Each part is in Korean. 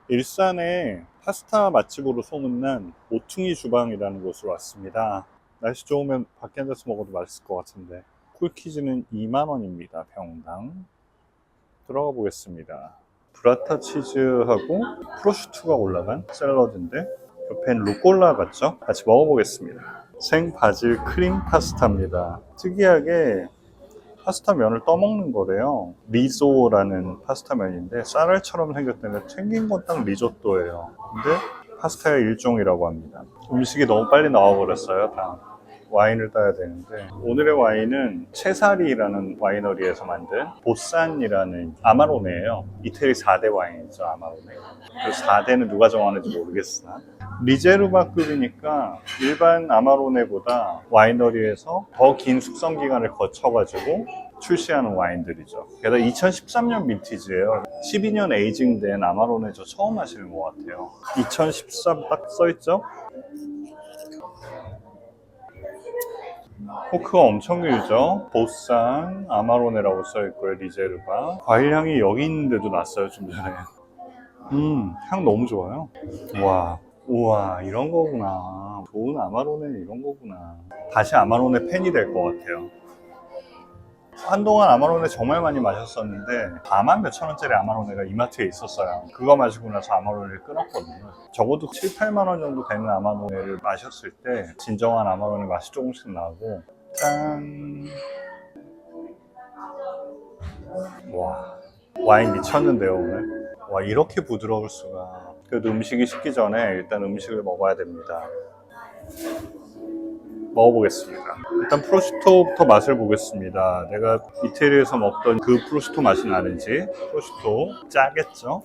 일산에 파스타 맛집으로 소문난 모퉁이 주방이라는 곳으로 왔습니다. 날씨 좋으면 밖에 앉아서 먹어도 맛있을 것 같은데 쿨키즈는 2만 원입니다. 병당. 들어가 보겠습니다. 브라타 치즈하고 프로슈트가 올라간 샐러드인데 옆엔 루꼴라 같죠? 같이 먹어보겠습니다. 생 바질 크림 파스타입니다. 특이하게 파스타 면을 떠먹는 거래요. 리조라는 파스타 면인데 쌀알처럼 생겼다면 생긴 건 딱 리조또예요. 근데 파스타의 일종이라고 합니다. 음식이 너무 빨리 나와버렸어요. 다 와인을 따야 되는데 오늘의 와인은 체사리라는 와이너리에서 만든 보산이라는 아마로네예요. 이태리 4대 와인이죠. 아마로네. 그 4대는 누가 정하는지 모르겠으나 리제르바급이니까 일반 아마로네보다 와이너리에서 더 긴 숙성 기간을 거쳐가지고 출시하는 와인들이죠. 게다가 2013년 빈티지예요. 12년 에이징된 아마로네 저 처음 마시는 것 같아요. 2013 딱 써있죠? 포크가 엄청 길죠? 보산 아마로네라고 써있고요. 리제르바. 과일 향이 여기 있는데도 났어요. 좀 전에. 향 너무 좋아요. 와, 우와, 이런 거구나. 좋은 아마로네는 이런 거구나. 다시 아마로네 팬이 될 것 같아요. 한동안 아마로네 정말 많이 마셨었는데 4만 몇천 원짜리 아마로네가 이마트에 있었어요. 그거 마시고 나서 아마로네를 끊었거든요. 적어도 7, 8만 원 정도 되는 아마로네를 마셨을 때 진정한 아마로네 맛이 조금씩 나고 짠. 와, 와인 미쳤는데요 오늘. 와, 이렇게 부드러울 수가. 그래도 음식이 식기 전에 일단 음식을 먹어야 됩니다. 먹어보겠습니다. 일단 프로슈토부터 맛을 보겠습니다. 내가 이태리에서 먹던 그 프로슈토 맛이 나는지. 프로슈토 짜겠죠?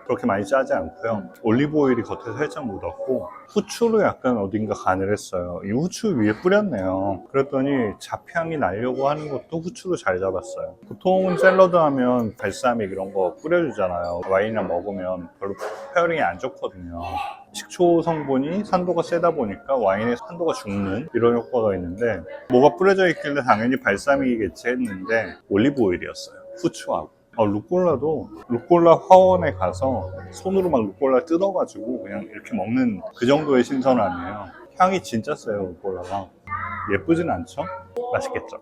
그렇게 많이 짜지 않고요. 올리브 오일이 겉에 살짝 묻었고 후추로 약간 어딘가 간을 했어요. 이 후추 위에 뿌렸네요. 그랬더니 잡향이 나려고 하는 것도 후추로 잘 잡았어요. 보통은 샐러드 하면 발사믹 이런 거 뿌려주잖아요. 와인이랑 먹으면 별로 페어링이 안 좋거든요. 식초 성분이 산도가 세다 보니까 와인의 산도가 죽는 이런 효과가 있는데 뭐가 뿌려져 있길래 당연히 발사믹이겠지 했는데 올리브 오일이었어요. 후추하고. 루꼴라도 루꼴라 화원에 가서 손으로 막 루꼴라 뜯어가지고 그냥 이렇게 먹는 그 정도의 신선함이에요. 향이 진짜 세요, 루꼴라가. 예쁘진 않죠? 맛있겠죠?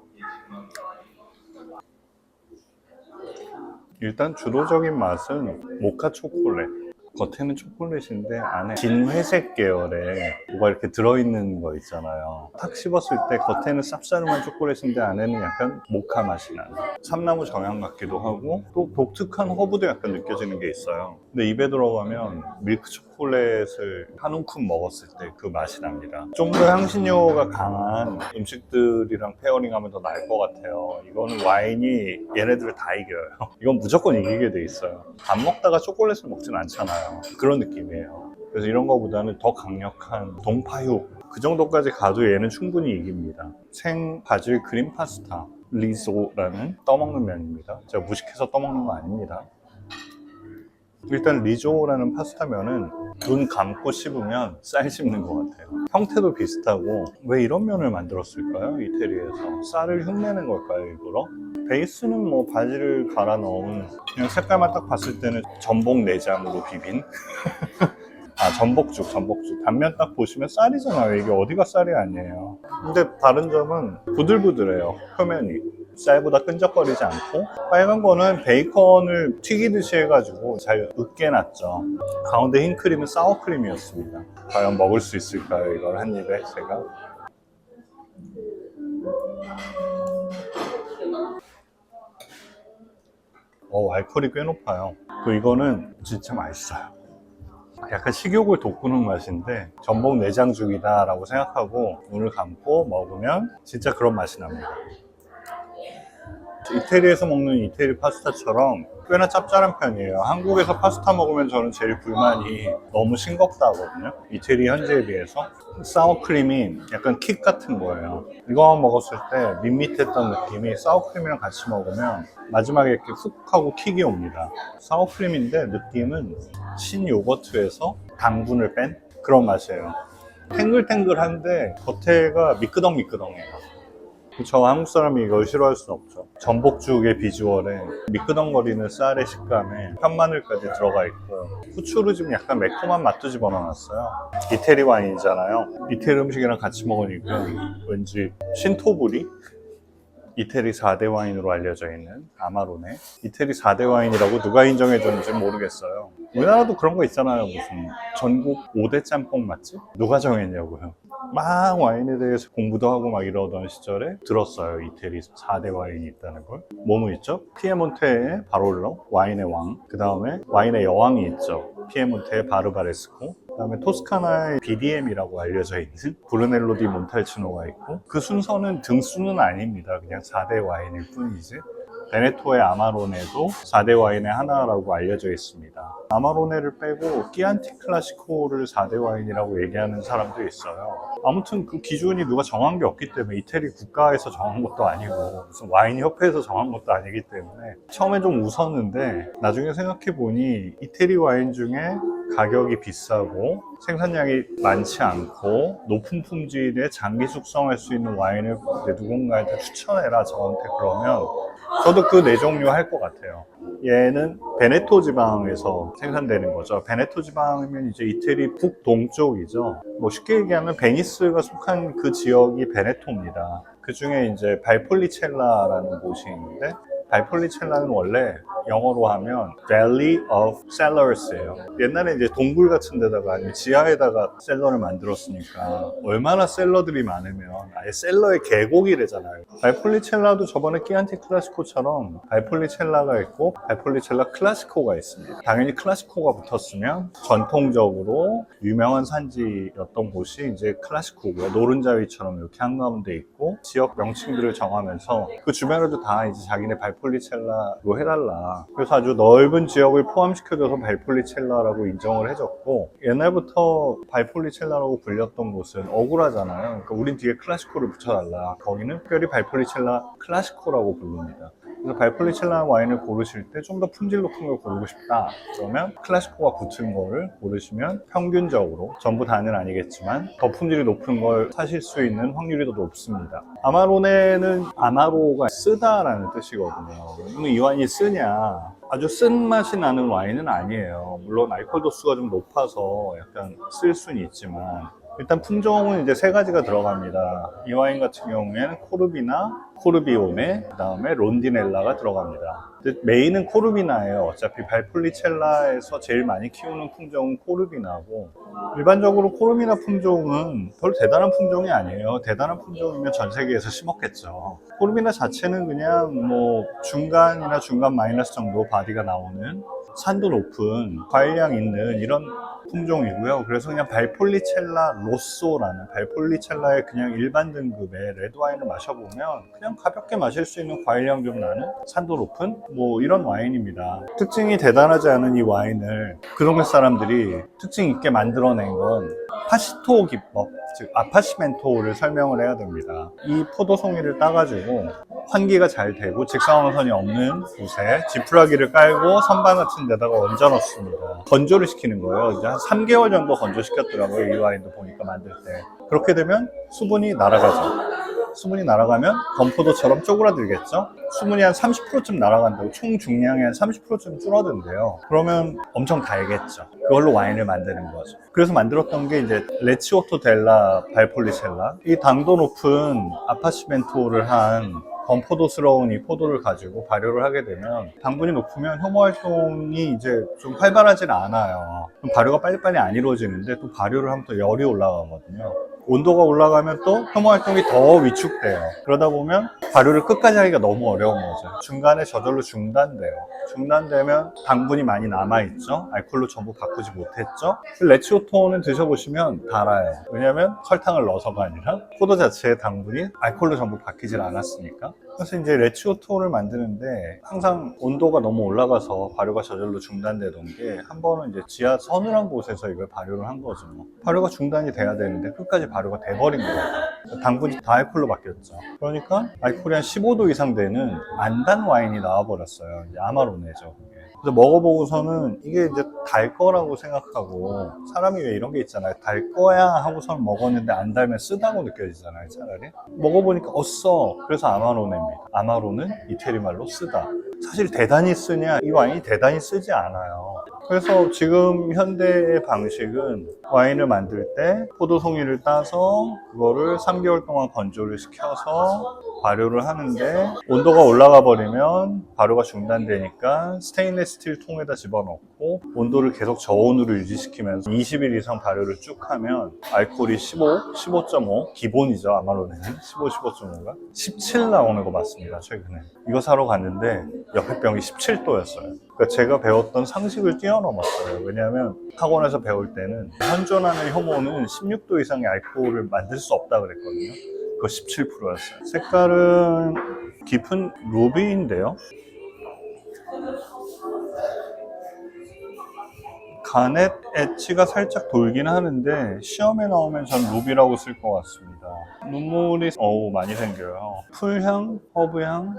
일단 주도적인 맛은 모카 초콜릿. 겉에는 초콜릿인데 안에 진회색 계열의 뭐가 이렇게 들어있는 거 있잖아요. 탁 씹었을 때 겉에는 쌉싸름한 초콜릿인데 안에는 약간 모카 맛이 나는 참나무 정향 같기도 하고 또 독특한 허브도 약간 느껴지는 게 있어요. 근데 입에 들어가면 밀크 초콜릿을 한 움큼 먹었을 때 그 맛이 납니다. 좀 더 향신료가 강한 음식들이랑 페어링하면 더 나을 것 같아요. 이거는 와인이 얘네들을 다 이겨요. 이건 무조건 이기게 돼 있어요. 밥 먹다가 초콜릿을 먹진 않잖아요. 그런 느낌이에요. 그래서 이런 거보다는 더 강력한 동파육 그 정도까지 가도 얘는 충분히 이깁니다. 생 바질 크림 파스타 리조라는 떠먹는 면입니다. 제가 무식해서 떠먹는 거 아닙니다. 일단 리조라는 파스타면은 눈 감고 씹으면 쌀 씹는 것 같아요. 형태도 비슷하고 왜 이런 면을 만들었을까요? 이태리에서 쌀을 흉내낸 걸까요, 일부러? 베이스는 뭐 바지를 갈아 넣은 그냥 색깔만 딱 봤을 때는 전복 내장으로 비빈 전복죽 단면 딱 보시면 쌀이잖아요. 이게 어디가 쌀이 아니에요. 근데 다른 점은 부들부들해요. 표면이 쌀보다 끈적거리지 않고 빨간 거는 베이컨을 튀기듯이 해가지고 잘 으깨 놨죠. 가운데 흰 크림은 사워크림이었습니다. 과연 먹을 수 있을까요? 이걸 한 입에 제가 알코올이 꽤 높아요. 또 이거는 진짜 맛있어요. 약간 식욕을 돋구는 맛인데 전복 내장죽이다 라고 생각하고 눈을 감고 먹으면 진짜 그런 맛이 납니다. 이태리에서 먹는 이태리 파스타처럼 꽤나 짭짤한 편이에요. 한국에서 파스타 먹으면 저는 제일 불만이 너무 싱겁다 하거든요. 이태리 현지에 비해서 사워크림이 약간 킥 같은 거예요. 이거만 먹었을 때 밋밋했던 느낌이 사워크림이랑 같이 먹으면 마지막에 이렇게 훅 하고 킥이 옵니다. 사워크림인데 느낌은 신요거트에서 당분을 뺀 그런 맛이에요. 탱글탱글한데 겉에가 미끄덩미끄덩해요. 저 한국 사람이 이걸 싫어할 수는 없죠. 전복죽의 비주얼에 미끄덩거리는 쌀의 식감에 현마늘까지 들어가 있고 후추로 좀 약간 매콤한 맛도 집어넣어놨어요. 이태리 와인이잖아요. 이태리 음식이랑 같이 먹으니까 왠지 신토부리? 이태리 4대 와인으로 알려져 있는 아마로네. 이태리 4대 와인이라고 누가 인정해줬는지 모르겠어요. 우리나라도 그런 거 있잖아요. 무슨 전국 5대 짬뽕 맛집? 누가 정했냐고요. 막 와인에 대해서 공부도 하고 막 이러던 시절에 들었어요. 이태리 4대 와인이 있다는 걸. 뭐뭐 있죠? 피에몬테의 바롤로, 와인의 왕. 그 다음에 와인의 여왕이 있죠. 피에몬테의 바르바레스코. 그 다음에 토스카나의 BDM이라고 알려져 있는 브루넬로 디 몬탈치노가 있고, 그 순서는 등수는 아닙니다. 그냥 4대 와인일 뿐이지. 베네토의 아마로네도 4대 와인의 하나라고 알려져 있습니다. 아마로네를 빼고 끼안티 클라시코를 4대 와인이라고 얘기하는 사람도 있어요. 아무튼 그 기준이 누가 정한 게 없기 때문에, 이태리 국가에서 정한 것도 아니고 무슨 와인 협회에서 정한 것도 아니기 때문에 처음에 좀 웃었는데, 나중에 생각해보니 이태리 와인 중에 가격이 비싸고 생산량이 많지 않고 높은 품질의 장기 숙성할 수 있는 와인을 누군가한테 추천해라 저한테 그러면 저도 그 네 종류 할 것 같아요. 얘는 베네토 지방에서 생산되는 거죠. 베네토 지방이면 이제 이태리 북동쪽이죠. 뭐 쉽게 얘기하면 베니스가 속한 그 지역이 베네토입니다. 그 중에 이제 발폴리첼라라는 곳이 있는데, 발폴리첼라는 원래 영어로 하면 Valley of Cellars예요. 옛날에 이제 동굴 같은 데다가 아니면 지하에다가 셀러를 만들었으니까 얼마나 셀러들이 많으면 아예 셀러의 계곡이래잖아요. 발폴리첼라도 저번에 끼안티 클라시코처럼 발폴리첼라가 있고 발폴리첼라 클라시코가 있습니다. 당연히 클라시코가 붙었으면 전통적으로 유명한 산지였던 곳이 이제 클라시코고요. 노른자위처럼 이렇게 한가운데 있고 지역 명칭들을 정하면서 그 주변에도 다 이제 자기네 발폴리첼라로 해달라. 그래서 아주 넓은 지역을 포함시켜줘서 발폴리첼라라고 인정을 해줬고, 옛날부터 발폴리첼라라고 불렸던 곳은 억울하잖아요. 그러니까 우린 뒤에 클라시코를 붙여달라. 거기는 특별히 발폴리첼라 클라시코라고 부릅니다. 그래서 발폴리첼라 와인을 고르실 때 좀 더 품질 높은 걸 고르고 싶다 그러면 클라시코가 붙은 거를 고르시면 평균적으로, 전부 다는 아니겠지만 더 품질이 높은 걸 사실 수 있는 확률이 더 높습니다. 아마로네는 아마로가 쓰다라는 뜻이거든요. 그러면 이 와인이 쓰냐, 아주 쓴 맛이 나는 와인은 아니에요. 물론 알코올 도수가 좀 높아서 약간 쓸 수는 있지만, 일단 품종은 이제 세 가지가 들어갑니다. 이 와인 같은 경우에는 코르비나, 코르비오네, 그 다음에 론디넬라가 들어갑니다. 근데 메인은 코르비나예요. 어차피 발폴리첼라에서 제일 많이 키우는 품종은 코르비나고, 일반적으로 코르비나 품종은 별로 대단한 품종이 아니에요. 대단한 품종이면 전 세계에서 심었겠죠. 코르비나 자체는 그냥 뭐 중간이나 중간 마이너스 정도 바디가 나오는 산도 높은 과일량 있는 이런 품종이고요. 그래서 그냥 발폴리첼라 로쏘라는 발폴리첼라의 그냥 일반 등급의 레드와인을 마셔보면 그냥 가볍게 마실 수 있는 과일량 좀 나는 산도 높은 뭐 이런 와인입니다. 특징이 대단하지 않은 이 와인을 그 동네 사람들이 특징 있게 만들어낸 건 파시토 기법, 즉 아파시멘토를 설명을 해야 됩니다. 이 포도송이를 따가지고 환기가 잘 되고 직사광선이 없는 곳에 지푸라기를 깔고 선반 같은 데다가 얹어 놓습니다. 건조를 시키는 거예요. 이제 한 3개월 정도 건조시켰더라고요. 이 와인도 보니까 만들 때. 그렇게 되면 수분이 날아가죠. 수분이 날아가면 건포도처럼 쪼그라들겠죠? 수분이 한 30%쯤 날아간다고, 총 중량의 한 30%쯤 줄어든대요. 그러면 엄청 달겠죠. 그걸로 와인을 만드는 거죠. 그래서 만들었던 게 이제 레치오토 델라 발폴리첼라, 이 당도 높은 아파시멘토를 한 건포도스러운 이 포도를 가지고 발효를 하게 되면 당분이 높으면 혐오 활동이 이제 좀 활발하진 않아요. 그럼 발효가 빨리빨리 안 이루어지는데, 또 발효를 하면 또 열이 올라가거든요. 온도가 올라가면 또 혐오 활동이 더 위축돼요. 그러다 보면 발효를 끝까지 하기가 너무 어려운 거죠. 중간에 저절로 중단돼요. 중단되면 당분이 많이 남아있죠. 알코올로 전부 바꾸지 못했죠. 레치오토는 드셔보시면 달아요. 왜냐하면 설탕을 넣어서가 아니라 포도 자체의 당분이 알코올로 전부 바뀌질 않았으니까. 그래서 이제 레치오토를 만드는데 항상 온도가 너무 올라가서 발효가 저절로 중단되던 게, 한 번은 이제 지하 서늘한 곳에서 이걸 발효를 한 거죠. 발효가 중단이 돼야 되는데 끝까지 발효가 돼버린 거예요. 당분이 다 알코올로 바뀌었죠. 그러니까 알코올이 한 15도 이상 되는 안단 와인이 나와버렸어요. 이제 아마로네죠. 그게. 그래서 먹어보고서는 이게 이제 달 거라고 생각하고, 사람이 왜 이런 게 있잖아요. 달 거야 하고선 먹었는데 안 달면 쓰다고 느껴지잖아요, 차라리. 먹어보니까 써. 그래서 아마로네입니다. 아마로는 이태리 말로 쓰다. 사실 대단히 쓰냐? 이 와인이 대단히 쓰지 않아요. 그래서 지금 현대의 방식은 와인을 만들 때 포도송이를 따서 그거를 3개월 동안 건조를 시켜서 발효를 하는데, 온도가 올라가 버리면 발효가 중단되니까 스테인리스 스틸 통에다 집어넣고 온도를 계속 저온으로 유지시키면서 20일 이상 발효를 쭉 하면 알코올이 15, 15.5 기본이죠. 아마로네는 15, 15.5가 17 나오는 거 맞습니다. 최근에 이거 사러 갔는데 옆에 병이 17도였어요. 그러니까 제가 배웠던 상식을 뛰어넘었어요. 왜냐하면 학원에서 배울 때는 현존하는 효모는 16도 이상의 알코올을 만들 수 없다 그랬거든요. 그거 17%였어요. 색깔은 깊은 루비인데요. 가넷 엣지가 살짝 돌긴 하는데 시험에 나오면 전 루비라고 쓸 것 같습니다. 눈물이 많이 생겨요. 풀향, 허브향.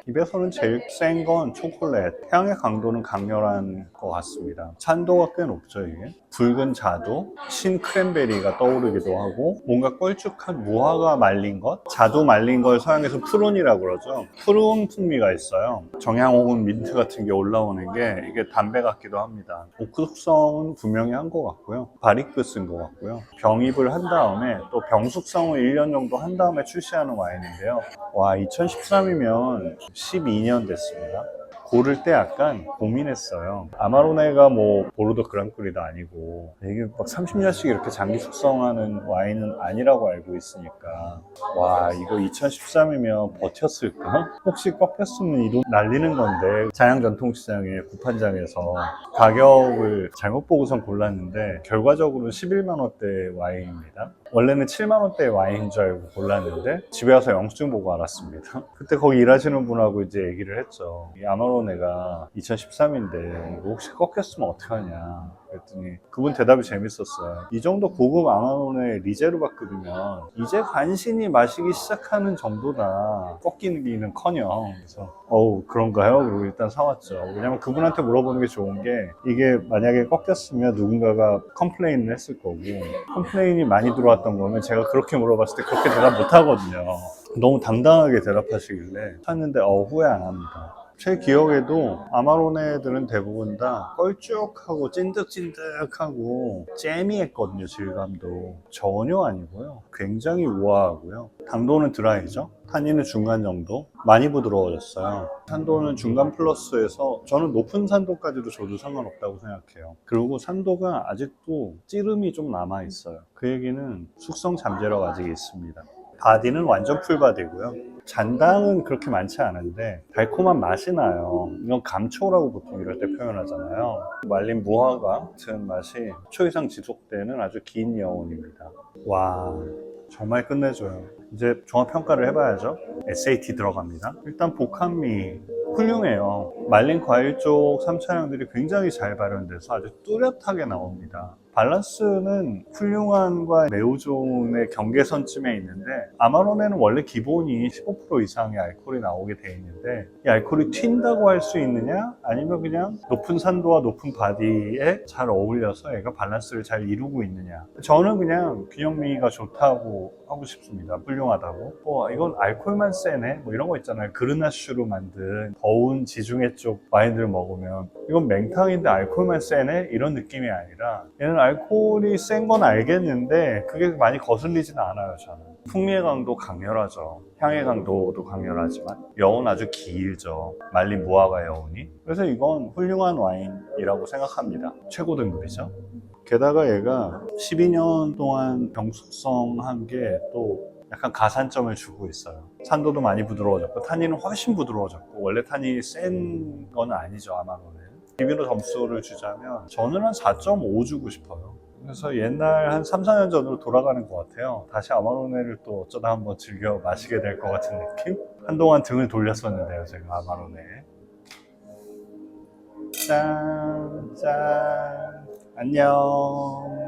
입에서는 제일 센 건 초콜릿. 향의 강도는 강렬한 것 같습니다. 산도가 꽤 높죠, 이게. 붉은 자두, 신 크랜베리가 떠오르기도 하고, 뭔가 껄쭉한 무화과 말린 것? 자두 말린 걸 서양에서 푸른이라고 그러죠. 푸른 풍미가 있어요. 정향 혹은 민트 같은 게 올라오는 게 이게 담배 같기도 합니다. 오크 숙성은 분명히 한 것 같고요. 바리크스인 것 같고요. 병입을 한 다음에 또 병숙성을 1년 정도 한 다음에 출시하는 와인인데요. 와, 2013이면 12년 됐습니다. 고를 때 약간 고민했어요. 아마로네가 뭐 보르도 그랑크리도 아니고 이게 막 30년씩 이렇게 장기 숙성하는 와인은 아니라고 알고 있으니까, 와, 이거 2013이면 버텼을까? 혹시 꺾였으면 이 돈 날리는 건데, 자양 전통시장의 구판장에서 가격을 잘못 보고선 골랐는데 결과적으로 11만 원대 와인입니다. 원래는 7만 원대 와인인 줄 알고 골랐는데 집에 와서 영수증 보고 알았습니다. 그때 거기 일하시는 분하고 이제 얘기를 했죠. 이 아마로네가 2013인데 이거 혹시 꺾였으면 어떡하냐 그랬더니 그분 대답이 재밌었어요. 이 정도 고급 아마로네 리제르바급이면 이제 간신히 마시기 시작하는 정도다. 꺾이기는 커녕. 그래서 그런가요? 그리고 일단 사왔죠. 왜냐면 그분한테 물어보는 게 좋은 게, 이게 만약에 꺾였으면 누군가가 컴플레인을 했을 거고, 컴플레인이 많이 들어왔던 거면 제가 그렇게 물어봤을 때 그렇게 대답 못 하거든요. 너무 당당하게 대답하시길래 샀는데 후회 안 합니다. 제 기억에도 아마로네들은 대부분 다 껄쭉하고 찐득찐득하고 잼미했거든요. 질감도 전혀 아니고요. 굉장히 우아하고요. 당도는 드라이죠. 탄닌은 중간 정도. 많이 부드러워졌어요. 산도는 중간 플러스에서 저는 높은 산도까지도 줘도 상관없다고 생각해요. 그리고 산도가 아직도 찌름이 좀 남아있어요. 그 얘기는 숙성 잠재력 아직 있습니다. 바디는 완전 풀바디고요. 잔당은 그렇게 많지 않은데 달콤한 맛이 나요. 이건 감초라고 보통 이럴 때 표현하잖아요. 말린 무화과 같은 맛이 초 이상 지속되는 아주 긴 여운입니다. 와, 정말 끝내줘요. 이제 종합평가를 해봐야죠. SAT 들어갑니다. 일단 복합미 훌륭해요. 말린 과일 쪽 3차향들이 굉장히 잘 발현돼서 아주 뚜렷하게 나옵니다. 밸런스는 훌륭한과 매우 좋은의 경계선쯤에 있는데, 아마로네는 원래 기본이 15% 이상의 알코올이 나오게 돼 있는데, 이 알코올이 튄다고 할 수 있느냐, 아니면 그냥 높은 산도와 높은 바디에 잘 어울려서 얘가 밸런스를 잘 이루고 있느냐. 저는 그냥 균형미가 좋다고 하고 싶습니다. 훌륭하다고. 이건 알코올만 세네, 뭐 이런 거 있잖아요. 그르나슈로 만든 더운 지중해 쪽 와인들 먹으면 이건 맹탕인데 알코올만 세네, 이런 느낌이 아니라, 얘는 알코올이 센 건 알겠는데 그게 많이 거슬리지는 않아요. 저는 풍미의 강도 강렬하죠. 향의 강도도 강렬하지만 여운 아주 길죠. 말린 무화과 여운이. 그래서 이건 훌륭한 와인이라고 생각합니다. 최고 등급이죠. 게다가 얘가 12년 동안 병숙성한 게 또 약간 가산점을 주고 있어요. 산도도 많이 부드러워졌고 탄닌은 훨씬 부드러워졌고, 원래 탄닌이 센 건 아니죠, 아마로는. 리뷰로 점수를 주자면 저는 한 4.5 주고 싶어요. 그래서 옛날 한 3, 4년 전으로 돌아가는 것 같아요. 다시 아마로네를 또 어쩌다 한번 즐겨 마시게 될 것 같은 느낌? 한동안 등을 돌렸었는데요, 제가 아마로네. 짠, 짠, 안녕.